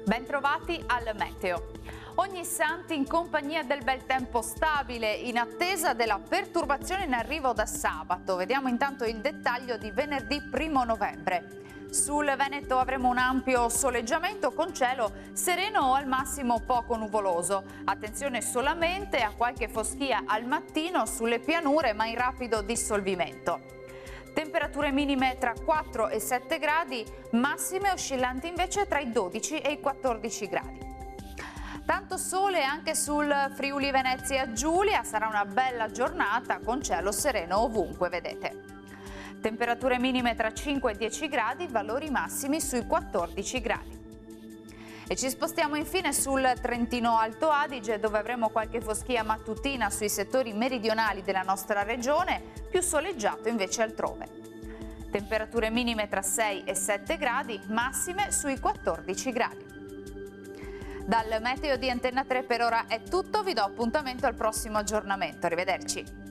Bentrovati al meteo. Ognissanti in compagnia del bel tempo stabile in attesa della perturbazione in arrivo da sabato. Vediamo intanto il dettaglio di venerdì 1 novembre. Sul Veneto avremo un ampio soleggiamento con cielo sereno o al massimo poco nuvoloso. Attenzione solamente a qualche foschia al mattino sulle pianure, ma in rapido dissolvimento. Temperature minime tra 4 e 7 gradi, massime oscillanti invece tra i 12 e i 14 gradi. Tanto sole anche sul Friuli Venezia Giulia, sarà una bella giornata con cielo sereno ovunque, vedete. Temperature minime tra 5 e 10 gradi, valori massimi sui 14 gradi. E ci spostiamo infine sul Trentino Alto Adige, dove avremo qualche foschia mattutina sui settori meridionali della nostra regione, più soleggiato invece altrove. Temperature minime tra 6 e 7 gradi, massime sui 14 gradi. Dal meteo di Antenna 3 per ora è tutto, vi do appuntamento al prossimo aggiornamento. Arrivederci.